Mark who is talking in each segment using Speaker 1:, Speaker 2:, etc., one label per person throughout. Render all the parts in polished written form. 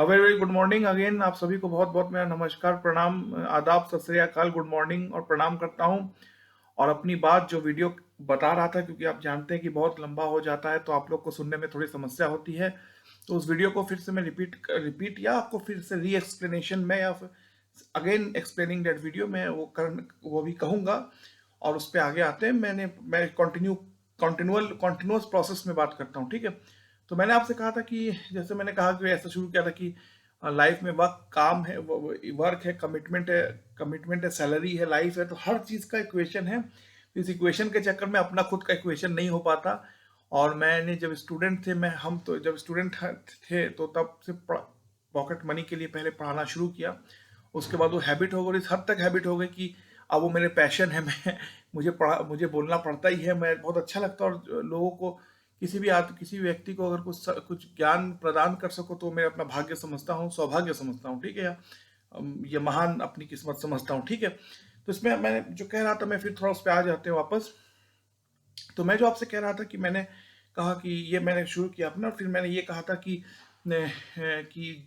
Speaker 1: Very very good morning again. आप सभी को बहुत बहुत मेरा नमस्कार, प्रणाम, आदाब, सत श्री अकाल, गुड मॉर्निंग और प्रणाम करता हूं। और अपनी बात जो वीडियो बता रहा था, क्योंकि आप जानते हैं कि बहुत लंबा हो जाता है तो आप लोग को सुनने में थोड़ी समस्या होती है, तो उस वीडियो को फिर से मैं रिपीट या आपको फिर से री एक्सप्लेनेशन में या फिर अगेन एक्सप्लेनिंग दैट वीडियो में वो भी कहूंगा। और उस पर आगे आते हैं। मैं कॉन्टिन्यूअस प्रोसेस में बात करता हूँ, ठीक है। तो मैंने आपसे कहा था कि जैसे मैंने कहा कि ऐसा शुरू किया था कि लाइफ में वर्क काम है, वर्क है, कमिटमेंट है, सैलरी है, लाइफ है, तो हर चीज का इक्वेशन है। इस इक्वेशन के चक्कर में अपना खुद का इक्वेशन नहीं हो पाता। और मैंने जब स्टूडेंट थे, मैं हम तो जब स्टूडेंट थे तो तब से पॉकेट मनी के लिए पहले पढ़ाना शुरू किया। उसके बाद वो हैबिट हो गई, इस हद तक हैबिट हो गई कि अब वो मेरे पैशन है। मैं मुझे बोलना पड़ता ही है। मैं बहुत अच्छा लगता है, और लोगों को किसी भी व्यक्ति को अगर कुछ ज्ञान प्रदान कर सको तो मैं अपना भाग्य समझता हूँ, सौभाग्य समझता हूँ, ठीक है। या ये महान अपनी किस्मत समझता हूँ, ठीक है। तो इसमें मैं जो कह रहा था, मैं फिर थोड़ा उस पर आ जाते हैं वापस। तो मैं जो आपसे कह रहा था कि मैंने कहा कि ये मैंने शुरू किया अपना, और फिर मैंने ये कहा था कि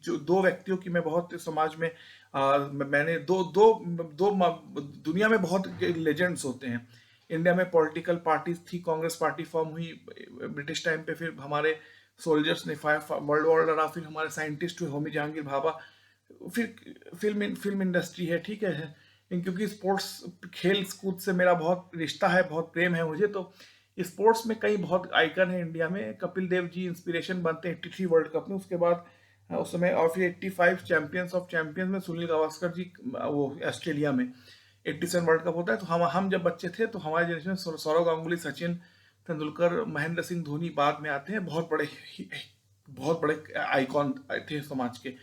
Speaker 1: जो दो व्यक्तियों की मैं बहुत समाज में मैंने दो दो दो दुनिया में बहुत लेजेंड्स होते हैं। इंडिया में पॉलिटिकल पार्टीज थी, कांग्रेस पार्टी फॉर्म हुई ब्रिटिश टाइम पे, फिर हमारे सोल्जर्स ने वर्ल्ड वॉर लड़ा, फिर हमारे साइंटिस्ट हुए होमी जहांगीर भाभा, फिर फिल्म इंडस्ट्री है, ठीक है। क्योंकि स्पोर्ट्स खेल कूद से मेरा बहुत रिश्ता है, बहुत प्रेम है मुझे, तो स्पोर्ट्स में कई बहुत आइकन है इंडिया में। कपिल देव जी इंस्पिरेशन बनते हैं 83 वर्ल्ड कप में, उसके बाद उस समय, और फिर 85 चैंपियंस ऑफ चैंपियंस में सुनील गावस्कर जी, वो ऑस्ट्रेलिया में 87 वर्ल्ड कप होता है। तो हम जब बच्चे थे तो हमारे जनरेशन में सौरव गांगुली, सचिन तेंदुलकर, महेंद्र सिंह धोनी बाद में आते हैं, बहुत बड़े आइकॉन थे समाज के,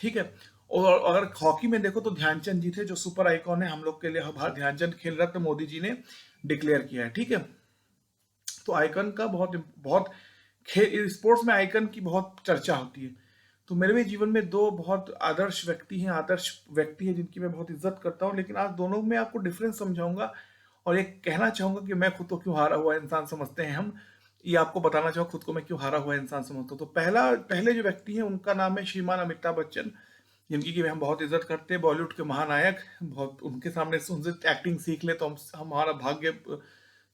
Speaker 1: ठीक है। और अगर हॉकी में देखो तो ध्यानचंद जी थे, जो सुपर आइकॉन है हम लोग के लिए। ध्यानचंद खेल रत्न मोदी जी ने डिक्लेयर किया है, ठीक है। तो आइकन का बहुत बहुत स्पोर्ट्स में आइकन की बहुत चर्चा होती है। तो मेरे भी जीवन में दो बहुत आदर्श व्यक्ति हैं जिनकी मैं बहुत इज्जत करता हूँ, लेकिन आज दोनों में आपको डिफरेंस समझाऊंगा। और एक कहना चाहूंगा कि मैं खुद को क्यों हारा हुआ इंसान समझते हैं हम, ये आपको बताना चाहूँ खुद को मैं क्यों हारा हुआ इंसान समझता हूँ। तो पहले जो व्यक्ति हैं उनका नाम है श्रीमान अमिताभ बच्चन, जिनकी कि हम बहुत इज्जत करते हैं, बॉलीवुड के महानायक। बहुत उनके सामने से उनसे एक्टिंग सीख ले तो हमारा भाग्य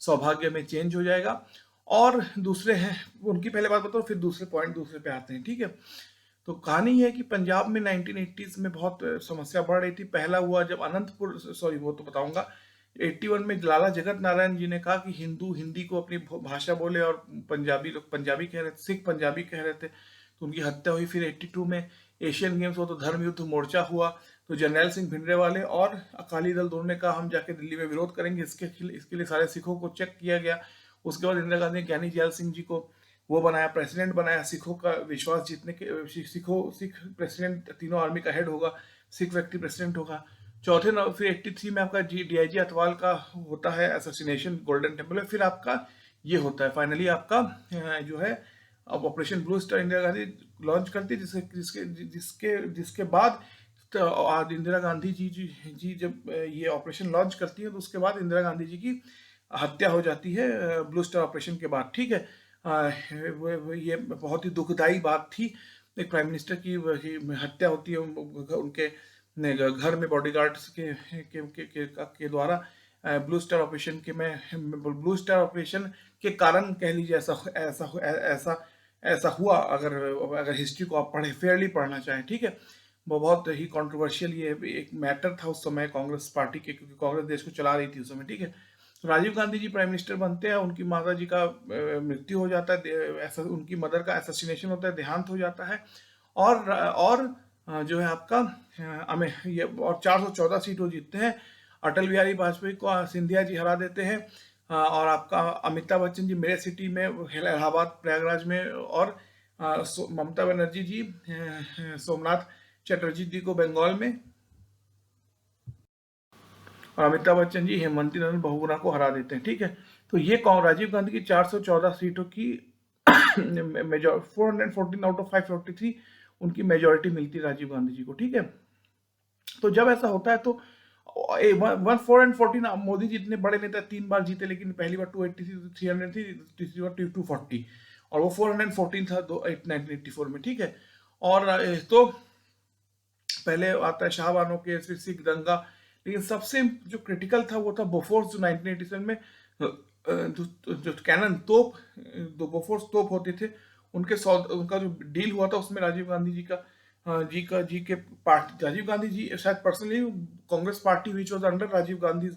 Speaker 1: सौभाग्य में चेंज हो जाएगा। और दूसरे हैं, उनकी पहले बात बताओ, फिर दूसरे पे आते हैं, ठीक है। तो कहानी ये है कि पंजाब में 1980s में बहुत समस्या बढ़ रही थी। पहला हुआ जब अनंतपुर, सॉरी वो तो बताऊंगा। 81 में लाला जगत नारायण जी ने कहा कि हिंदू हिंदी को अपनी भाषा बोले, और पंजाबी लोग पंजाबी कह रहे थे, सिख पंजाबी कह रहे थे, तो उनकी हत्या हुई। फिर 82 में एशियन गेम्स हुआ तो धर्म युद्ध मोर्चा हुआ, तो जर्नैल सिंह भिंडरावाले और अकाली दल दोनों ने कहा हम जाके दिल्ली में विरोध करेंगे। इसके लिए सारे सिखों को चेक किया गया। उसके बाद इंदिरा गांधी ने ज्ञानी जैल सिंह जी को वो बनाया, प्रेसिडेंट बनाया। सिखों का विश्वास जीतने के सिख प्रेसिडेंट, तीनों आर्मी का हेड होगा, सिख व्यक्ति प्रेसिडेंट होगा। फिर 83 में आपका डीआईजी अटवाल का होता है असैसिनेशन गोल्डन टेम्पल में। फिर आपका ये होता है फाइनली आपका जो है, अब operation blue star Indira Gandhi launch करती है, जिसके जिसके जिसके जिसके बाद तो आज इंदिरा गांधी जी जब ये ऑपरेशन लॉन्च करती है, तो उसके बाद इंदिरा गांधी जी की हत्या हो जाती है ब्लू स्टार ऑपरेशन के बाद, ठीक है। ये बहुत ही दुखदाई बात थी। एक प्राइम मिनिस्टर की हत्या होती है उनके घर में बॉडीगार्ड्स के द्वारा। ब्लू स्टार ऑपरेशन के कारण कह लीजिए, ऐसा हुआ। अगर हिस्ट्री को आप फेयरली पढ़ना चाहें, ठीक है। वो बहुत ही कंट्रोवर्शियल ये एक मैटर था उस समय कांग्रेस पार्टी के, क्योंकि कांग्रेस देश को चला रही थी उस समय, ठीक है। तो राजीव गांधी जी प्राइम मिनिस्टर बनते हैं, उनकी माता जी का मृत्यु हो जाता है, ऐसा उनकी मदर का असैसिनेशन होता है, देहांत हो जाता है। और जो है आपका हमें ये और 414 सीट वो जीतते हैं। अटल बिहारी वाजपेयी को सिंधिया जी हरा देते हैं। और आपका अमिताभ बच्चन जी मेरे सिटी में, इलाहाबाद प्रयागराज में, और ममता बनर्जी जी सोमनाथ चटर्जी जी को बंगाल में, और अमिताभ बच्चन जी हेमंती नंदन बहुगुणा को हरा देते हैं, ठीक है। तो ये राजीव गांधी की 414 सीटों की 414 आउट ऑफ 543 उनकी मेजोरिटी मिलती है राजीव गांधी जी को, ठीक है। तो जब ऐसा होता है तो 414 मोदी जी इतने बड़े नेता 3 बार जीते, लेकिन पहली बार 280 थी, 300 थी, तीसरी बार 240, और वो 414 था 1984 में, ठीक है। और तो पहले आता है शाहबानो के, फिर सिख दंगा, लेकिन सबसे जो क्रिटिकल था वो था बोफोर्स, जो 1987 में जो कैनन तोप, दो बोफोर्स तोप होते थे, उनका जो डील हुआ था उसमें राजीव गांधी जी का जी के पार्टी, राजीव गांधी जी शायद personally, Congress party which was under Rajiv Gandhi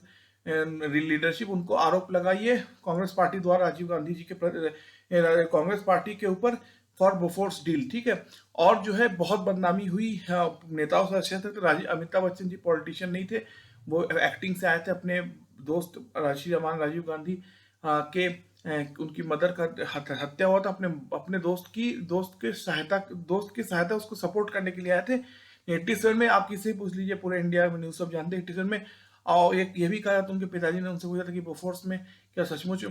Speaker 1: leadership, उनको आरोप लगाइए कांग्रेस पार्टी द्वारा राजीव गांधी जी के कांग्रेस पार्टी के ऊपर फॉर बोफोर्स डील, ठीक है। और जो है बहुत बदनामी हुई नेताओं से अच्छे थे। तो अमिताभ बच्चन जी पॉलिटिशियन नहीं थे, वो एक्टिंग से आए थे। अपने दोस्त राजीव गांधी के उनकी मदर का हत्या हुआ था, अपने अपने दोस्त की सहायता उसको सपोर्ट करने के लिए आए थे 87 में। आप किसी से पूछ लीजिए, पूरे इंडिया में न्यूज सब जानते हैं 87 में। और एक ये भी कहा था, उनके पिताजी ने उनसे पूछा था कि बोफोर्स में क्या सचमुच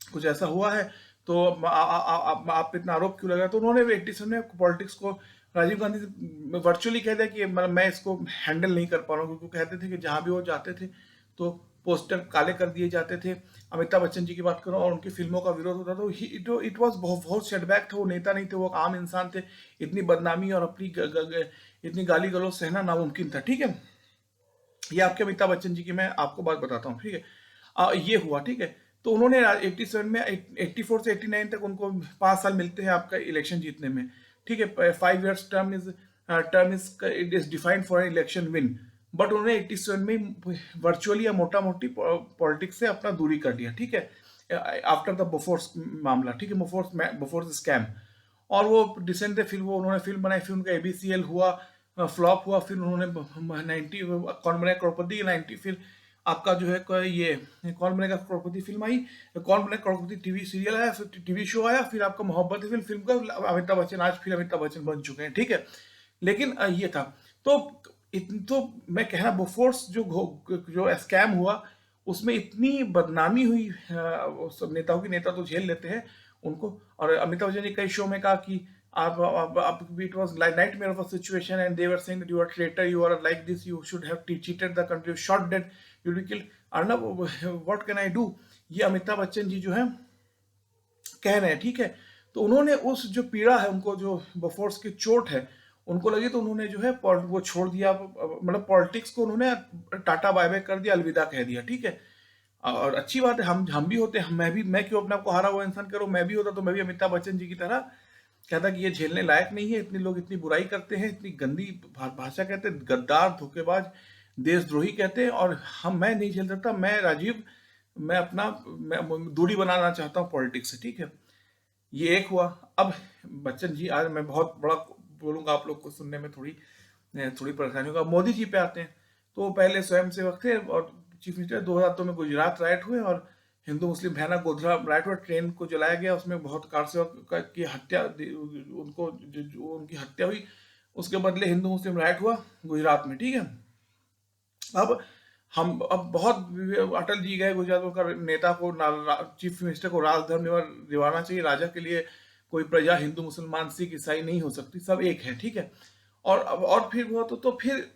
Speaker 1: कुछ ऐसा हुआ है, तो आप पे इतना आरोप क्यों लगा। तो उन्होंने 87 में पॉलिटिक्स को राजीव गांधी से वर्चुअली कह दिया कि मतलब मैं इसको हैंडल नहीं कर पा रहा हूँ, क्योंकि कहते थे कि जहां भी वो जाते थे तो पोस्टर काले कर दिए जाते थे। अमिताभ बच्चन जी की बात करो और उनकी फिल्मों का विरोध होता, तो इट वॉज बहुत सेटबैक था। वो नेता नहीं थे, वो आम इंसान थे। इतनी बदनामी और अपनी इतनी गाली गलौज सहना नामुमकिन था, ठीक है। ये आपके अमिताभ बच्चन जी की मैं आपको बात बताता हूँ, ठीक है। ये हुआ, ठीक है। तो उन्होंने 87 में 84 से 89 तक उनको 5 साल मिलते हैं आपका इलेक्शन जीतने में, ठीक है। 5 years term is is defined for an election win. But उन्होंने 87 में वर्चुअली या मोटा मोटी पॉलिटिक्स से अपना दूरी कर लिया, ठीक है, आफ्टर द बोफोर्स मामला, ठीक है, बोफोर्स स्कैम। और वो डिसेंट थे। फिर वो उन्होंने फिल्म बनाई, फिर उनका एबीसीएल हुआ, फ्लॉप हुआ। फिर उन्होंने 90 कौन बनेगा करोड़पति 90, फिर आपका जो है ये कौन बनेगा करोड़पति फिल्म आई, कौन बनेगा करोड़पति टीवी सीरियल आया, फिर टीवी शो आया, फिर आपका मोहब्बत है फिल्म का अमिताभ बच्चन, आज फिर अमिताभ बच्चन बन चुके हैं, ठीक है। लेकिन ये था। तो तो मैं कह रहा बोफोर्स जो स्कैम हुआ, उसमें इतनी बदनामी हुई, सब नेताओं की, नेता तो झेल लेते हैं उनको। और अमिताभ बच्चन ने कई शो में कहा कि आप it was like nightmare of a situation and they were saying that you are traitor, you are like this, you should have cheated the country, shot dead, you will kill Arnab, what can I do. ये अमिताभ बच्चन जी जो है कह रहे हैं, ठीक है। तो उन्होंने उस जो पीड़ा है उनको, जो बोफोर्स की चोट है उनको लगी, तो उन्होंने जो है वो छोड़ दिया, मतलब पॉलिटिक्स को उन्होंने टाटा बाय बाय कर दिया, अलविदा कह दिया, ठीक है। और अच्छी बात है, हम भी होते हैं, मैं क्यों अपने आप को हारा हुआ इंसान करूं। मैं भी होता तो मैं भी अमिताभ बच्चन जी की तरह कहता कि ये झेलने लायक नहीं है, इतने लोग इतनी बुराई करते हैं, इतनी गंदी भाषा कहते हैं, गद्दार, धोखेबाज, देशद्रोही कहते हैं, और मैं नहीं झेल सकता। मैं राजीव, मैं दूरी बनाना चाहता हूँ पॉलिटिक्स से, ठीक है। ये एक हुआ। अब बच्चन जी, आज मैं बहुत बड़ा बोलूंगा, आप लोग को सुनने में थोड़ी थोड़ी परेशानी होगा। मोदी जी पे आते हैं। तो वो पहले स्वयं सेवक थे और चीफ मिनिस्टर। 2002 में गुजरात राइट हुए और हिंदू मुस्लिम भयानक गोधरा राइट हुआ, ट्रेन को जलाया गया, उसमें बहुत कार सेवक की हत्या, उनको उनकी हत्या हुई। उसके बदले हिंदू मुस्लिम राइट हुआ गुजरात में, ठीक है। अब हम अब बहुत अटल जी गए गुजरात में, का नेता को चीफ मिनिस्टर को राजधर्म दिवाना चाहिए। राजा के लिए कोई प्रजा हिंदू मुसलमान सिख ईसाई नहीं हो सकती, सब एक है, ठीक है। और फिर हुआ तो फिर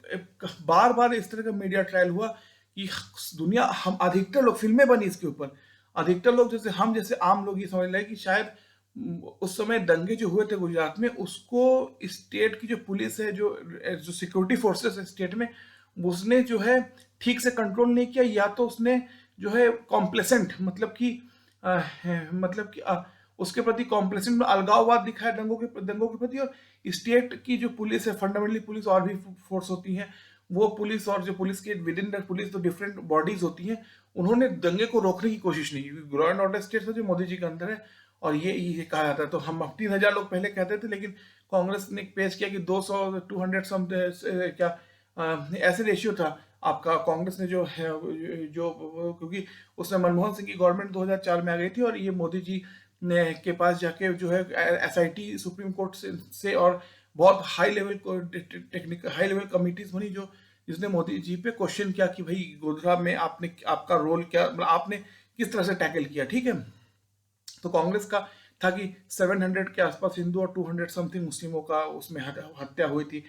Speaker 1: बार बार इस तरह का मीडिया ट्रायल हुआ कि दुनिया, हम अधिकतर लोग, फिल्में बनी इसके ऊपर, अधिकतर लोग जैसे हम जैसे आम लोग ये समझ रहे कि शायद उस समय दंगे जो हुए थे गुजरात में, उसको स्टेट की जो पुलिस है, जो सिक्योरिटी फोर्सेस है स्टेट में, उसने जो है ठीक से कंट्रोल नहीं किया, या तो उसने जो है कॉम्प्लेसेंट, मतलब कि उसके प्रति कॉम्प्लेसेंट, अलगाववाद दिखाया दंगों के प्रति। और स्टेट की जो पुलिस है, फंडामेंटली पुलिस और भी फोर्स होती है, वो पुलिस, और जो पुलिस के विद इन द पुलिस तो डिफरेंट बॉडीज होती हैं, उन्होंने दंगे को रोकने की कोशिश नहीं की। लॉ एंड ऑर्डर स्टेट जो मोदी जी के अंदर है, और ये कहा जाता है। तो हम 3000 लोग पहले कहते थे, लेकिन कांग्रेस ने पेश किया कि 200 200 सम क्या ऐसे रेशियो था आपका। कांग्रेस ने जो है क्योंकि उसमें मनमोहन सिंह की गवर्नमेंट 2004 में आ गई थी, और ये मोदी जी ने के पास जाके जो है एसआईटी सुप्रीम कोर्ट से और बहुत हाई लेवल कमिटीज बनी, जो जिसने मोदी जी पे क्वेश्चन किया कि भाई गोधरा में आपका रोल क्या, मतलब आपने किस तरह से टैकल किया, ठीक है। तो कांग्रेस का था कि 700 के आसपास हिंदू और 200 समथिंग मुस्लिमों का उसमें हत्या हुई थी।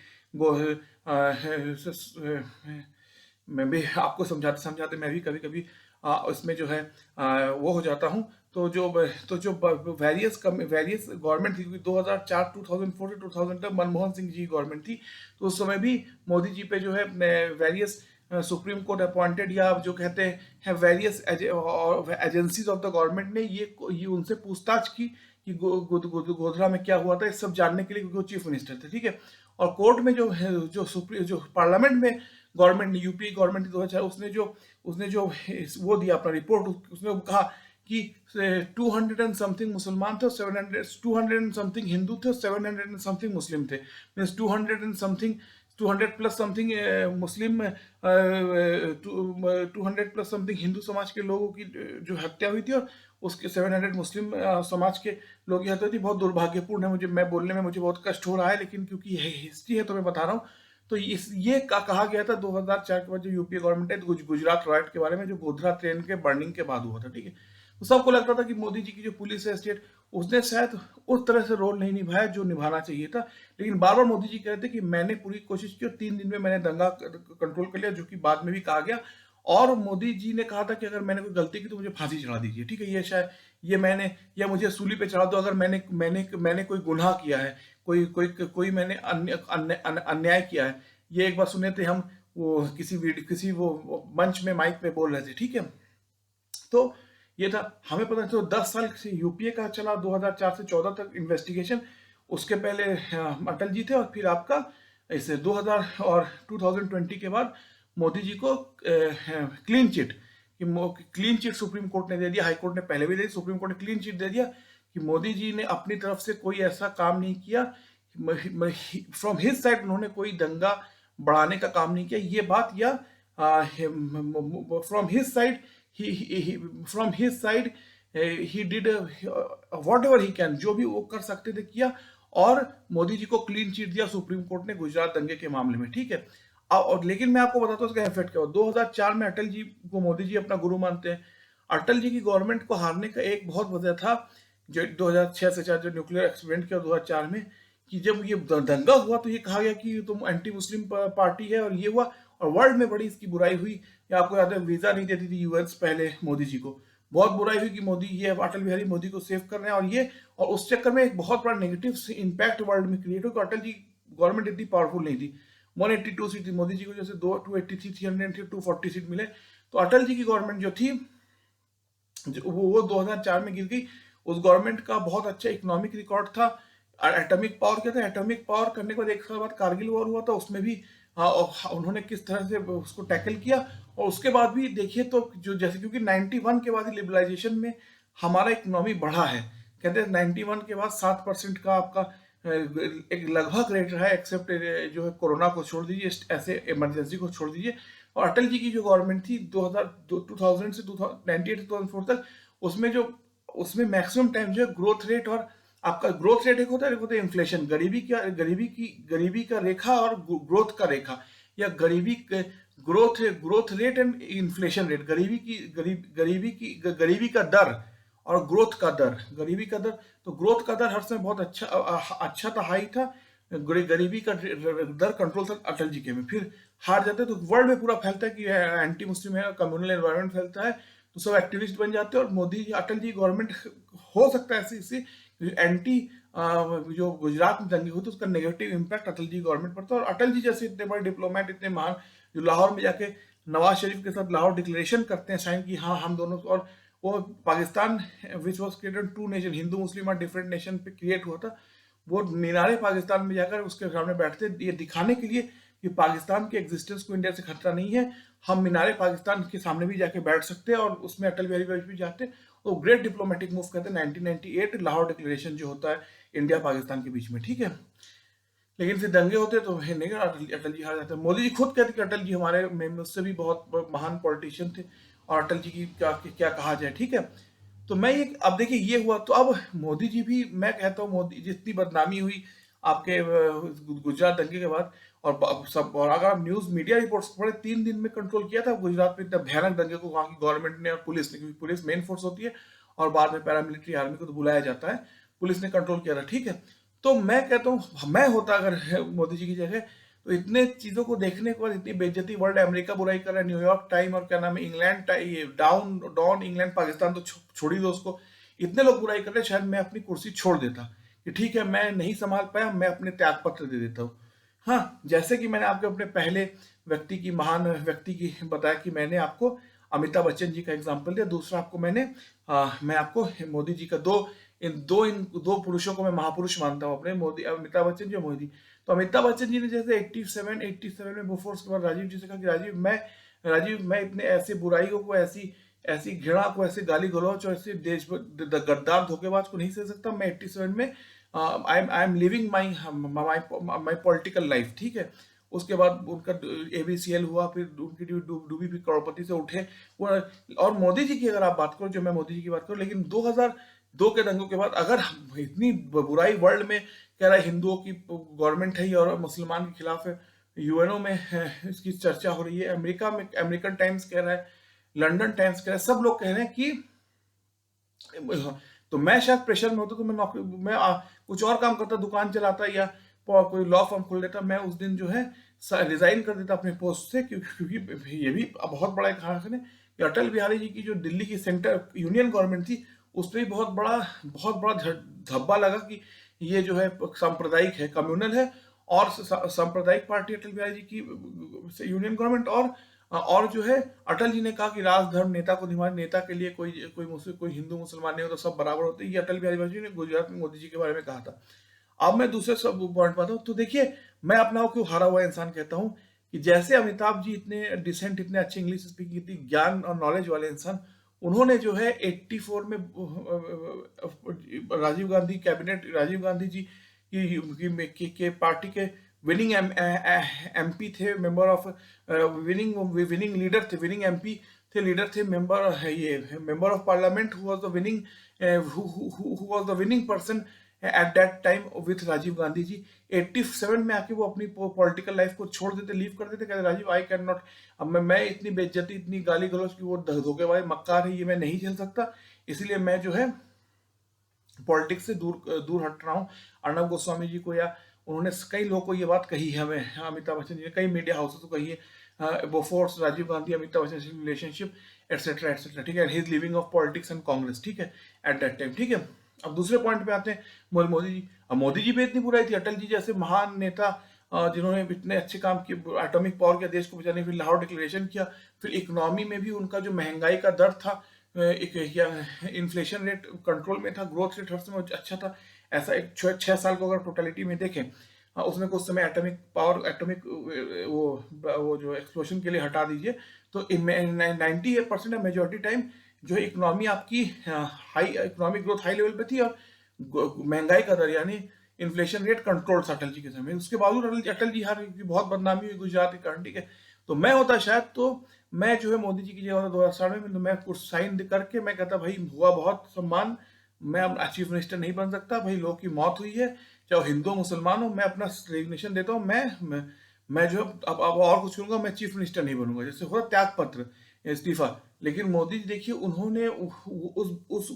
Speaker 1: मैं भी आपको समझाते समझाते मैं भी कभी कभी इसमें जो है वो हो जाता हूँ। तो जो वेरियस गवर्नमेंट थी, क्योंकि 2004 2004 से 2000 तक मनमोहन सिंह जी गवर्नमेंट थी, तो उस समय भी मोदी जी पे जो है वेरियस सुप्रीम कोर्ट अपॉइंटेड या जो कहते हैं various agencies of the government ने ये उनसे पूछताछ की कि गोधरा में क्या हुआ था, इस सब जानने के लिए, क्योंकि वो चीफ मिनिस्टर थे, ठीक है। और कोर्ट में जो है जो पार्लियामेंट में गवर्नमेंट ने, यूपी गवर्नमेंट 2004, उसने जो वो दिया अपना रिपोर्ट, उसने कहा कि 200 एंड समथिंग मुसलमान थे, 200 एंड समथिंग हिंदू थे, 700 एंड समथिंग मुस्लिम थे, means 200 and something, 200 plus something Muslim, 200 plus something Hindu समाज के लोगों की जो हत्या हुई थी, और उसके 700 मुस्लिम समाज के लोगों की हत्या हुई थी। बहुत दुर्भाग्यपूर्ण है, मैं बोलने में मुझे बहुत कष्ट हो रहा है, लेकिन क्योंकि यह हिस्ट्री है तो मैं बता रहा हूँ। तो ये कहा गया था 2004 के बाद, जो यूपीए गवर्नमेंट है, गुजरात रॉयट के बारे में, जो गोधरा ट्रेन के बर्निंग के बाद हुआ था, ठीक है। तो सबको लगता था कि मोदी जी की जो पुलिस है स्टेट, उसने शायद उस तरह से रोल नहीं निभाया जो निभाना चाहिए था। लेकिन बार बार मोदी जी कह रहे थे कि मैंने पूरी कोशिश की और 3 दिन में मैंने दंगा कंट्रोल कर लिया, जो कि बाद में भी कहा गया। और मोदी जी ने कहा था कि अगर मैंने कोई गलती की तो मुझे फांसी चढ़ा दीजिए, ठीक है। ये शायद ये मैंने, या मुझे सूली पे चढ़ा दो अगर मैंने कोई गुनाह किया है, कोई मैंने अन्याय किया है। ये एक बार सुने थे हम, वो किसी वो मंच में माइक पे बोल रहे थे, ठीक है। तो ये था, हमें पता तो 10 साल से यूपीए का चला, 2004 से 14 तक इन्वेस्टिगेशन। उसके पहले अटल जी थे, और फिर आपका इसे 2000 और 2020 के बाद मोदी जी को clean chit, clean chit supreme court ने दे दिया। हाई कोर्ट ने पहले भी दे दी, सुप्रीम कोर्ट ने क्लीन चिट दे दिया कि मोदी जी ने अपनी तरफ से कोई ऐसा काम नहीं किया, फ्रॉम हिज साइड उन्होंने कोई दंगा बढ़ाने का काम नहीं किया। ये बात, या from his side from his side he did what ever he can, जो भी वो कर सकते थे किया। और मोदी जी को क्लीन चिट दिया सुप्रीम कोर्ट ने गुजरात दंगे के मामले में, ठीक है। और लेकिन मैं आपको बताता हूँ उसका इफेक्ट क्या हुआ। 2004 में अटल जी को मोदी जी अपना गुरु मानते हैं। अटल जी की गवर्नमेंट को हारने का एक बहुत वजह था, जो 2006 से 4 जो न्यूक्लियर एक्सीडेंट किया 2004 में, कि जब ये दंगा हुआ तो ये कहा गया कि तुम एंटी मुस्लिम पार्टी है, और ये हुआ, और वर्ल्ड में बड़ी इसकी बुराई हुई। या आपको याद है, वीजा नहीं देती थी यूएस पहले मोदी जी को, बहुत बुराई हुई कि मोदी, ये अटल बिहारी मोदी को सेव कर रहे हैं, और उस चक्कर में एक बहुत बड़ा नेगेटिव इंपैक्ट वर्ल्ड में क्रिएट हो। अटल जी गवर्नमेंट इतनी पावरफुल नहीं थी, 182 सीट थी, मोदी जी को जैसे 283 300 थी, 240 सीट मिले। तो अटल जी की गवर्नमेंट जो थी, वो 2004 में गिर गई। उस गवर्नमेंट का बहुत अच्छा इकोनॉमिक रिकॉर्ड था। एटॉमिक पावर क्या था, एटॉमिक पावर करने के बाद 1 साल बाद कारगिल वॉर हुआ था, उसमें भी उन्होंने किस तरह से उसको टैकल किया। और उसके बाद भी देखिए तो जो जैसे, क्योंकि 91 के बाद ही लिबरलाइजेशन में हमारा इकोनॉमी बढ़ा है। कहते हैं 91 के बाद 7% का आपका एक लगभग रेट रहा है, एक्सेप्ट जो है कोरोना को छोड़ दीजिए, ऐसे इमरजेंसी को छोड़ दीजिए। और अटल जी की जो गवर्नमेंट थी 2000 से 1998 से 2004 तक, उसमें मैक्सिमम टाइम जो है ग्रोथ रेट, और आपका ग्रोथ रेट एक होता है इन्फ्लेशन, गरीबी का रेखा और ग्रोथ का रेखा, या growth rate and inflation rate, गरीबी का दर और ग्रोथ का दर, गरीबी का दर। तो ग्रोथ का दर हर समय बहुत अच्छा था, हाई था। गरीबी का दर कंट्रोल था अटल जी के में। फिर हार जाते तो वर्ल्ड में पूरा फैलता है कि एंटी मुस्लिम है, कम्युनल एनवायरनमेंट फैलता है, तो सब एक्टिविस्ट बन जाते हैं। और मोदी अटल जी गवर्नमेंट हो सकता है ऐसी एंटी जो गुजरात में दंगे हुए थे उसका negative impact Atal ji government पर था। और अटल जी जैसे इतने बड़े डिप्लोमेट, इतने महान, जो लाहौर में जाके नवाज शरीफ के साथ लाहौर डिक्लेरेशन करते हैं, साइन की हाँ हम दोनों, और वो Pakistan which was created 2 nation, Hindu Muslim और डिफरेंट नेशन पे क्रिएट हुआ था, वो मीनारे पाकिस्तान में जाकर उसके सामने बैठते, ये दिखाने के लिए कि पाकिस्तान के एग्जिस्टेंस को इंडिया से खतरा नहीं है, हम मीनारे पाकिस्तान के सामने भी जाके बैठ सकते हैं। और उसमें अटल बिहारी वाजपेयी भी जाते, तो ग्रेट डिप्लोमेटिक मूव कहते हैं 1998 लाहौर डिक्लेरेशन जो होता है इंडिया पाकिस्तान के बीच में, ठीक है। लेकिन फिर दंगे होते तो नहीं, अटल जी हार जाते। मोदी जी खुद कहते कि अटल जी हमारे में मुझसे भी बहुत महान पॉलिटिशियन थे, और अटल जी की क्या कहा जाए, ठीक है। तो मैं ये, अब देखिए ये हुआ, तो अब मोदी जी भी, मैं कहता हूँ मोदी जितनी बदनामी हुई आपके गुजरात दंगे के बाद, और अगर आप न्यूज मीडिया रिपोर्ट्स पढ़े, 3 दिन में कंट्रोल किया था गुजरात में इतना भयानक दंगे को वहां की गवर्नमेंट ने और पुलिस ने, क्योंकि पुलिस मेन फोर्स होती है और बाद में पैरामिलिट्री आर्मी को तो बुलाया जाता है, पुलिस ने कंट्रोल किया था, ठीक है। तो मैं कहता हूँ, मैं होता अगर मोदी जी की जगह, तो इतने चीजों को देखने के बाद, इतनी बेइज्जती, वर्ल्ड अमेरिका बुराई कर रहा है, न्यूयॉर्क टाइम और क्या नाम है England, down down England, Pakistan तो छोड़ ही दो उसको, इतने लोग बुराई कर रहे हैं, शायद मैं अपनी कुर्सी छोड़ देता कि ठीक है मैं नहीं संभाल पाया, मैं अपने त्याग पत्र दे देता हूँ। हाँ, जैसे कि मैंने आपको अपने पहले महान व्यक्ति की बताया कि मैंने आपको अमिताभ बच्चन जी का एग्जाम्पल दिया, दूसरा आपको मैं आपको मोदी जी का इन दो पुरुषों को मैं महापुरुष मानता हूँ अपने, मोदी अमिताभ बच्चन जी और मोदी। तो अमिताभ बच्चन जी ने जैसे 87 में बोफोर्स के बाद राजीव जी से कहा कि राजीव मैं इतने ऐसे बुराइयों को, ऐसी ऐसी घृणा को, ऐसे गाली गलौज और ऐसे गद्दार धोखेबाज को नहीं सह सकता। मैं 87 में I am living my my political life, ठीक है। उसके बाद उनका एबीसीएल हुआ, फिर उनकी डूबी भी करोड़पति से उठे वो। और मोदी जी की अगर आप बात करो, जो मैं मोदी जी की बात करूं, लेकिन 2002 के दंगों के बाद अगर इतनी बुराई वर्ल्ड में कह रहा है, हिंदुओं की गवर्नमेंट है और मुसलमान के खिलाफ है, यूएनओ में इसकी चर्चा हो रही है, अमेरिका में अमेरिकन टाइम्स कह रहा है, लंदन टाइम्स कह रहा है, सब लोग कह रहे हैं कि तो मैं शायद प्रेशर में होता तो कुछ और काम करता, दुकान चलाता या कोई लॉ फर्म खोल लेता। मैं उस दिन जो है रिजाइन कर देता अपने पोस्ट से, क्योंकि ये भी बहुत बड़ा कहानी है कि अटल बिहारी जी की जो दिल्ली की सेंटर यूनियन गवर्नमेंट थी, उस पर भी बहुत बड़ा धब्बा लगा कि ये जो है सांप्रदायिक है, कम्युनल है, और सांप्रदायिक पार्टी अटल बिहारी जी की यूनियन गवर्नमेंट। और जो है अटल जी ने कहा कि राजधर्म नेता को निभाने, नेता के लिए कोई हिंदू मुसलमान नहीं होता, सब बराबर होते। ये अटल बिहारी वाजपेयी ने गुजरात में मोदी जी के बारे में कहा था। अब मैं दूसरे सब पॉइंट पाता हूँ, तो देखिए मैं अपना क्यों हारा हुआ इंसान कहता हूँ कि जैसे अमिताभ जी इतने डिसेंट, इतने अच्छे इंग्लिश स्पीकिंग, इतनी ज्ञान और नॉलेज वाले इंसान, उन्होंने जो है 84 में राजीव गांधी जी के पार्टी के विनिंग एमपी थे, मेंबर ऑफ विनिंग लीडर थे, विनिंग एमपी थे, लीडर थे, member of parliament who was the winning person at that time with Rajiv Gandhi ji. 87 में आके वो अपनी पॉलिटिकल लाइफ को छोड़ देते, लीव कर देते, कहते राजीव आई कैन नॉट, अब मैं इतनी बेइज्जती, इतनी गाली गलौज की, वो धोखेबाज मक्कार है, ये मैं नहीं झेल सकता, इसलिए मैं जो है पॉलिटिक्स से दूर दूर हट रहा हूँ। अर्णब गोस्वामी जी को, या उन्होंने कई लोगों को ये बात कही है, हमें अमिताभ बच्चन जी ने कई मीडिया हाउसेस को कही है, Bofors, Rajiv Gandhi, Amitabh Bachchan relationship et cetera et cetera, ठीक है, he is living off politics and Congress, ठीक है, एट दैट टाइम, ठीक है। अब दूसरे पॉइंट पे आते हैं, मोदी जी। अब मोदी जी पे इतनी बुराई थी, अटल जी जैसे महान नेता जिन्होंने इतने अच्छे काम किए, एटॉमिक पावर किया देश को बचाने, फिर लाहौर डिक्लेरेशन किया, फिर इकोनॉमी में भी उनका जो महंगाई का दर था, एक इन्फ्लेशन रेट कंट्रोल में था, ग्रोथ रेट हर समय अच्छा था। ऐसा एक 6 साल को अगर टोटलिटी में देखें, उसमें कुछ समय एटॉमिक वो जो एक्सप्लोशन के लिए हटा दीजिए, तो 98% मेजोरिटी टाइम जो है इकोनॉमी आपकी high, economic growth high level पे थी, और महंगाई का दर यानी इन्फ्लेशन रेट कंट्रोल था अटल जी के समय। उसके बावजूद अटल जी हार, बहुत बदनामी हुई गुजरात के कारण, ठीक है। तो मैं होता शायद, तो मैं जो है मोदी जी की जगह 2007 में, तो मैं कुछ साइन करके मैं कहता भाई हुआ बहुत सम्मान, मैं अब चीफ मिनिस्टर नहीं बन सकता भाई, लोगों की मौत हुई है, चाहे हिंदू मुसलमान हो, मैं अपना रेजिग्नेशन देता हूँ, मैं जो अब और कुछ करूंगा, मैं चीफ मिनिस्टर नहीं बनूंगा, जैसे होता त्याग पत्र, इस्तीफा। लेकिन मोदी जी देखिए, उन्होंने उस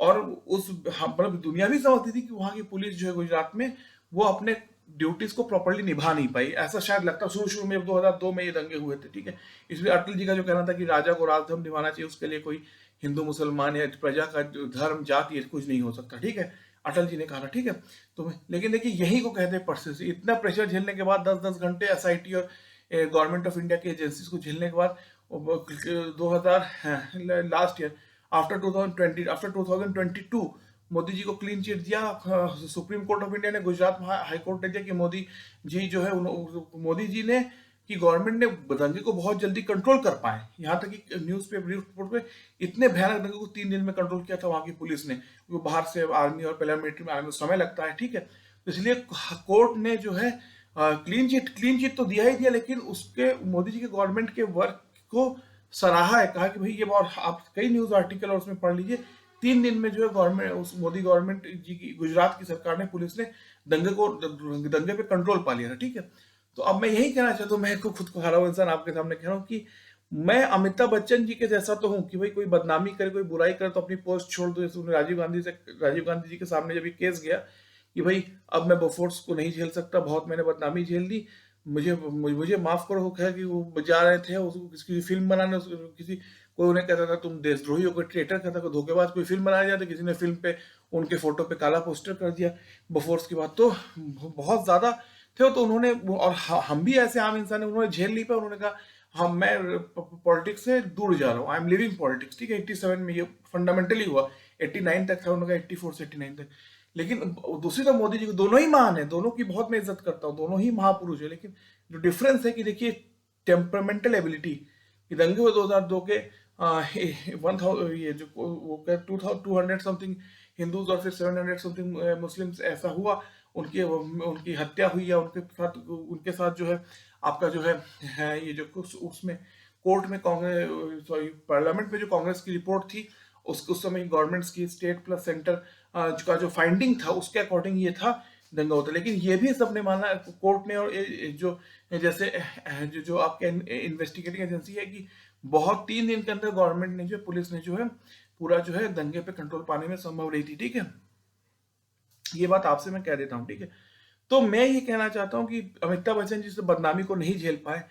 Speaker 1: और उस मतलब दुनिया भी समझती थी कि वहां की पुलिस जो है गुजरात में, वो अपने ड्यूटीज को प्रॉपर्ली निभा नहीं पाई, ऐसा शायद लगता शुरू में, जब 2002 में ये दंगे हुए थे, ठीक है। इसलिए अटल जी का जो कहना था कि राजा को राजधर्म निभाना चाहिए, उसके लिए कोई हिंदू मुसलमान या प्रजा का धर्म जाति कुछ नहीं हो सकता, ठीक है, अटल जी ने कहा, ठीक है। तो लेकिन देखिए यही को कहते हैं परसिस्टेंस। इतना प्रेशर झेलने के बाद, 10-10 घंटे एसआईटी और गवर्नमेंट ऑफ इंडिया की एजेंसीज को झेलने के बाद, 2000 last year after 2022 Modi ji को क्लीन चिट दिया। सुप्रीम कोर्ट ऑफ इंडिया ने, गुजरात हाई कोर्ट ने दिया कि मोदी जी जो है, मोदी जी ने कि गवर्नमेंट ने दंगे को बहुत जल्दी कंट्रोल कर पाए। यहाँ तक कि न्यूज रिपोर्ट पे इतने भयानक दंगे को 3 दिन में कंट्रोल किया था वहां की पुलिस ने, वो बाहर से आर्मी और पैरामिलिट्री में आने में समय लगता है, ठीक है। तो इसलिए कोर्ट ने जो है क्लीन चिट तो दिया ही दिया, लेकिन उसके मोदी जी के गवर्नमेंट के वर्क को सराहा है, कहा कि भाई ये बहुत, आप कई न्यूज आर्टिकल और उसमें पढ़ लीजिए, 3 दिन में जो है गवर्नमेंट, उस मोदी गवर्नमेंट जी की, गुजरात की सरकार ने, पुलिस ने दंगे पे कंट्रोल पा लिया था, ठीक है। तो अब मैं यही कहना चाहता हूँ, मैं खुद को हारा हुआ इंसान आपके सामने कह रहा हूँ कि मैं अमिताभ बच्चन जी के जैसा तो हूँ कि भाई कोई बदनामी करे, कोई बुराई करे तो अपनी पोस्ट छोड़ दो। जैसे राजीव गांधी जी के सामने जब ये केस गया कि भाई अब मैं बोफोर्स को नहीं झेल सकता, बहुत मैंने बदनामी झेल दी, मुझे माफ करो, कहा कि वो जा रहे थे उसको किसी फिल्म बनाने, किसी कोई उन्हें कहता था तुम देशद्रोही हो, कोई ट्रेटर कहता, कोई धोखेबाज, कोई फिल्म बनाया जाता, किसी ने फिल्म पे उनके फोटो पे काला पोस्टर कर दिया बोफोर्स की बात, तो बहुत ज्यादा थे। तो उन्होंने और हम भी ऐसे आम इंसान है, उन्होंने झेल नहीं पाया, उन्होंने कहा हम मैं पॉलिटिक्स से दूर जा रहा हूँ, आई एम लिविंग पॉलिटिक्स, ठीक है। 87 में ये फंडामेंटली हुआ, 89 तक था, उन्होंने कहा 84 से 89 तक। लेकिन दूसरी तरफ मोदी जी को, दोनों ही महान है, दोनों की बहुत मैं इज्जत करता हूँ, दोनों ही महापुरुष है, लेकिन जो डिफरेंस है कि देखिए टेम्परामेंटल एबिलिटी, कि दंगे हुए 2002 के 1000 ये जो वो 2200 समथिंग हिंदूज और फिर 700 समथिंग मुस्लिम्स ऐसा हुआ, उनकी उनकी हत्या हुई, या उनके साथ जो है आपका जो है ये जो उसमें कोर्ट में कांग्रेस, सॉरी पार्लियामेंट में जो कांग्रेस की रिपोर्ट थी, उस समय गवर्नमेंट्स की स्टेट प्लस सेंटर का जो फाइंडिंग था उसके अकॉर्डिंग ये था दंगा होता। लेकिन ये भी सबने माना कोर्ट ने, और जो जैसे जो आपके इन्वेस्टिगेटिंग एजेंसी है, कि बहुत 3 दिन के अंदर गवर्नमेंट ने जो पुलिस ने जो है पूरा जो है दंगे पे कंट्रोल पाने में संभव रही थी, ठीक है। ये बात आपसे मैं कह देता हूँ, ठीक है। तो मैं ये कहना चाहता हूँ कि अमिताभ बच्चन जी से बदनामी को नहीं झेल पाए,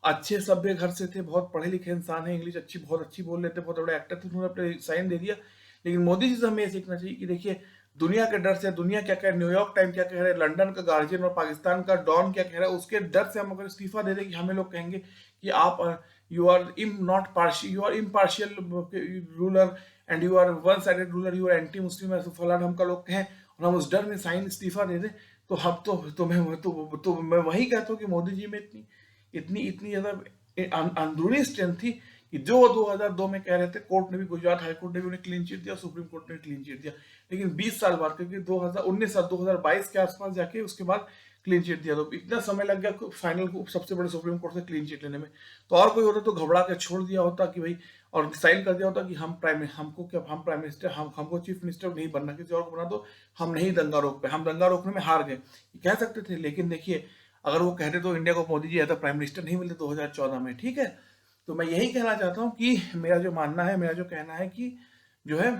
Speaker 1: अच्छे सभ्य घर से थे, बहुत पढ़े लिखे इंसान है, इंग्लिश अच्छी बहुत अच्छी बोल लेते, बहुत बड़े एक्टर थे, उन्होंने अपने साइन दे दिया। लेकिन मोदी जी से हमें ये सीखना चाहिए कि देखिए दुनिया के डर से, दुनिया क्या कह रहा है, न्यूयॉर्क टाइम क्या कह रहा है, लंदन का गार्जियन और पाकिस्तान का डॉन क्या कह रहा है, उसके डर से हम अगर इस्तीफा दे दें कि हमें लोग कहेंगे कि आप you are I'm not partial, you are impartial ruler and you are one sided ruler, you are anti Muslim, ऐसे फलान हम का लोग कहें, और हम उस डर में साइन इस्तीफा दे दें, तो हम तो मैं वही कहता हूँ कि मोदी जी में इतनी इतनी इतनी ज्यादा अंदरूनी स्ट्रेंथ थी कि जो 2002 में कह रहे थे, कोर्ट ने भी, गुजरात हाई कोर्ट ने भी उन्हें क्लीन चिट दिया, सुप्रीम कोर्ट ने क्लीन चिट दिया, लेकिन 20 साल बाद, क्योंकि 2019 साल 2022 के आसपास जाके उसके बाद क्लीन चिट दिया, तो इतना समय लग गया फाइनल को सबसे बड़े सुप्रीम कोर्ट से क्लीन चिट लेने में। तो और कोई होता तो घबरा के छोड़ दिया होता कि भाई, और साइन कर दिया होता कि हम प्राइम मिनिस्टर, हमको चीफ मिनिस्टर नहीं बनना, किसी और को बना दो, हम नहीं दंगा रोक पे, हम दंगा रोकने में हार गए, कह सकते थे। लेकिन देखिए अगर वो कहते तो इंडिया को मोदी जी ऐसा प्राइम मिनिस्टर नहीं मिलते 2014 में, ठीक है। तो मैं यही कहना चाहता हूँ कि मेरा जो मानना है, मेरा जो कहना है कि जो है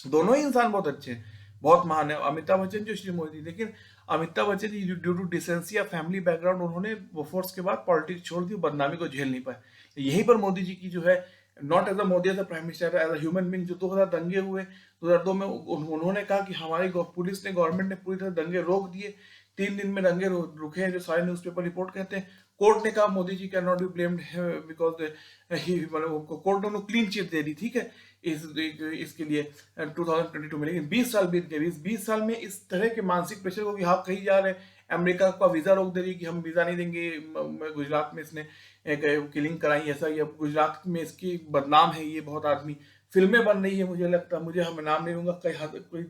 Speaker 1: दोनों ही इंसान बहुत अच्छे हैं, बहुत महान है, अमिताभ बच्चन जो श्री मोदी। लेकिन Amitabh Bachchan ji due to decency या फैमिली बैकग्राउंड उन्होंने बोफोर्स के बाद पॉलिटिक्स छोड़ दी, बदनामी को झेल नहीं पाए। यहीं पर मोदी जी की जो है, not as a Modi as a prime minister, as a human being, जो 2000 दंगे हुए 2002 में, उन्होंने कहा कि हमारी पुलिस ने, गवर्नमेंट ने पूरी तरह दंगे रोक दिए, 3 दिन में दंगे रुके हैं, जो सारे न्यूज़पेपर रिपोर्ट कहते हैं। कोर्ट ने कहा Modi ji can not be blamed because he, मतलब कोर्ट ने उन्हें क्लीन चिट दे दी, ठीक है, इसके लिए 2022 में। लेकिन 20 साल बीत गए, 20 साल में इस तरह के मानसिक प्रेशर को कि आप कहीं जा रहे हैं, अमेरिका का वीजा रोक दे रही कि हम वीजा नहीं देंगे, गुजरात में इसने एक किलिंग कराई, ऐसा, या गुजरात में इसकी बदनाम है ये बहुत आदमी, फिल्में बन रही है, मुझे लगता, मुझे हम नाम नहीं लूंगा, कोई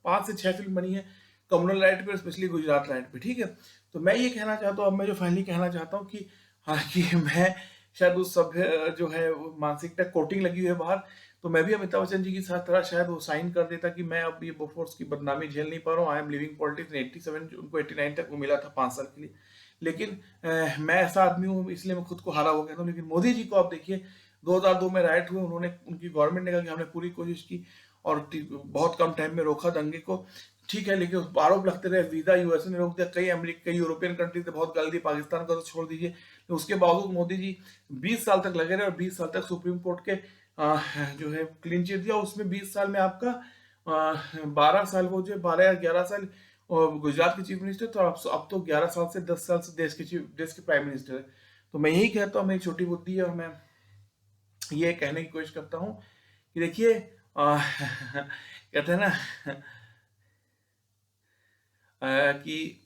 Speaker 1: 5 से 6 फिल्म बनी है कम्युनल राइट पे, स्पेशली गुजरात राइट पे, ठीक है। तो मैं ये कहना चाहता हूँ, अब मैं जो फाइनली कहना चाहता हूँ कि हालांकि मैं शायद उस सभ्य जो है मानसिकता कोटिंग लगी हुई है बाहर, तो मैं भी अमिताभ बच्चन जी की साथ तरह शायद वो साइन कर देता कि मैं अब ये बोफोर्स की बदनामी झेल नहीं पा रहा हूँ, आई एम लिविंग पॉलिटिक्स। 87 उनको 89 तक वो मिला था 5 साल के लिए। लेकिन मैं ऐसा आदमी हूँ, इसलिए मैं खुद को हारा हुआ कहता हूँ। लेकिन मोदी जी को आप देखिए, 2002 में राइट हुए, उन्होंने, उनकी गवर्नमेंट ने कहा कि हमने पूरी कोशिश की और बहुत कम टाइम में रोका दंगे को, ठीक है। लेकिन आरोप लगते रहे, वीजा यूएसए ने रोक दिया, कई अमेरिका, कई यूरोपियन कंट्रीज ने बहुत गाली दी, पाकिस्तान का तो छोड़ दीजिए। तो उसके बावजूद मोदी जी 20 साल तक लगे रहे, और 20 साल तक सुप्रीम कोर्ट के जो है क्लीन चिट दिया। उसमें 20 साल में आपका 12 साल, वो जो 12 या 11 साल गुजरात के चीफ मिनिस्टर, तो अब तो 11 साल से 10 साल से देश के प्राइम मिनिस्टर है। तो मैं यही कहता हूँ, मेरी छोटी बुद्धि है, और मैं ये कहने की कोशिश करता हूँ कि देखिए कहते हैं ना कि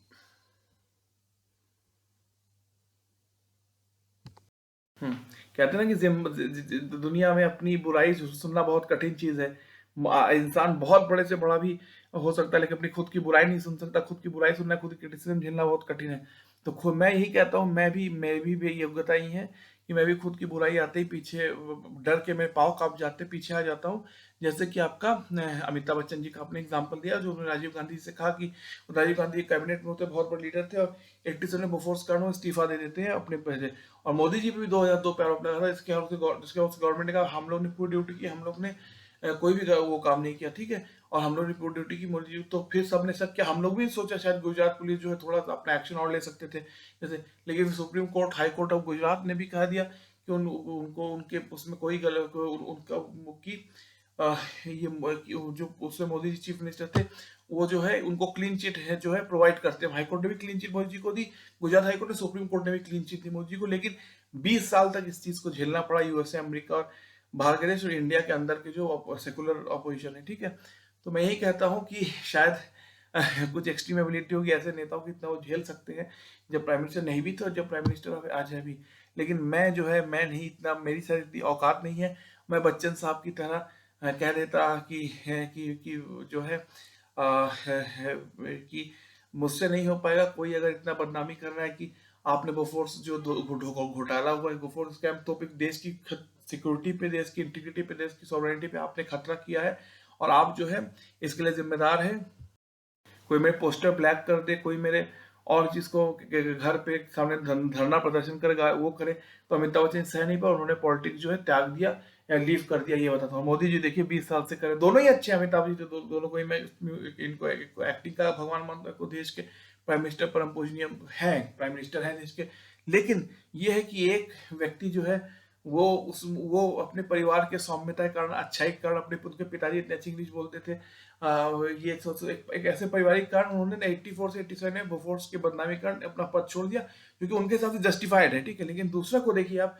Speaker 1: कहते हैं ना कि दुनिया में अपनी बुराई सुनना बहुत कठिन चीज है। इंसान बहुत बड़े से बड़ा भी हो सकता है, लेकिन अपनी खुद की बुराई नहीं सुन सकता। खुद की बुराई सुनना, खुद की क्रिटिसिज्म झेलना बहुत कठिन है। तो खुद मैं यही कहता हूँ, मैं भी योग्यता ही है कि मैं भी खुद की बुराई आते ही पीछे, डर के मेरे पाँव कांप जाते, पीछे आ जाता हूँ। जैसे कि आपका अमिताभ बच्चन जी का आपने एग्जाम्पल दिया, जो उन्होंने राजीव गांधी से कहा कि राजीव गांधी कैबिनेट में होते, बहुत बड़े लीडर थे, और 87 में बोफोर्स कांड इस्तीफा दे देते हैं अपने पहले। और मोदी जी पे भी 2002 पे आरोप लगा था, जिसके बाद गवर्नमेंट ने कहा हम लोग ने पूरी ड्यूटी की, हम लोग ने कोई भी वो काम नहीं किया, ठीक है, और हम लोग ने पूरी ड्यूटी की मोदी जी। तो फिर सबने शक किया, हम लोग भी सोचा शायद गुजरात पुलिस जो है थोड़ा सा अपना एक्शन और ले सकते थे जैसे। लेकिन supreme court, high court of Gujarat ने भी कह दिया कि उनको उनके उसमें कोई गलत उनका की ये जो उसमें मोदी जी चीफ मिनिस्टर थे, वो जो है उनको क्लीन चिट है जो है प्रोवाइड करते हैं। हाईकोर्ट ने भी क्लीन चिट मोदी जी को दी, गुजरात हाईकोर्ट ने, सुप्रीम कोर्ट ने भी क्लीन चिट दी मोदी जी को, लेकिन 20 साल तक इस चीज को झेलना पड़ा यूएसए, अमेरिका और बाहर के देश और इंडिया के अंदर के जो सेकुलर अपोजिशन है, ठीक है। तो मैं यही कहता हूँ कि शायद कुछ एक्सट्रीम एबिलिटी होगी ऐसे नेताओं की, इतना वो झेल सकते हैं जब प्राइम मिनिस्टर नहीं भी थे और जब प्राइम मिनिस्टर आज है भी। लेकिन मैं जो है, मैं नहीं, इतना मेरी शायद इतनी औकात नहीं है। मैं बच्चन साहब की तरह कह देता कि जो है कि मुझसे नहीं हो पाएगा। कोई अगर इतना बदनामी कर रहा है कि आपने बोफोर्स जो घोटाला हुआ है, बोफोर्स स्कैम, तो देश की सिक्योरिटी पे, देश की इंटीग्रिटी पे, देश की सॉवरेनिटी पे आपने खतरा किया है और आप जो है इसके लिए जिम्मेदार हैं। कोई मेरे पोस्टर ब्लैक कर दे, कोई मेरे और जिसको घर पे सामने धरना प्रदर्शन करेगा वो करे, तो अमिताभ बच्चन सह नहीं पाए, उन्होंने पॉलिटिक्स जो है त्याग दिया या लीव कर दिया, ये बताता हूँ। मोदी जी देखिए 20 साल से करे, दोनों ही अच्छे हैं। अमिताभ जी तो दोनों को ही मैं इनको एक्टिंग का भगवान मानता हूँ। देश के प्राइम मिनिस्टर परम पूजनीय है, प्राइम मिनिस्टर है देश के। लेकिन ये है कि एक व्यक्ति जो है वो अपने परिवार के सौम्यता के कारण, अच्छाई के कारण, अपने उनके पिताजी इतने अच्छी इंग्लिश बोलते थे, ये सोचो एक ऐसे पारिवारिक कारण उन्होंने 84 से 87 में बोफोर्स के बदनामी कारण अपना पद छोड़ दिया, क्योंकि उनके हिसाब से जस्टिफाइड है, ठीक है। लेकिन दूसरा को देखिए आप,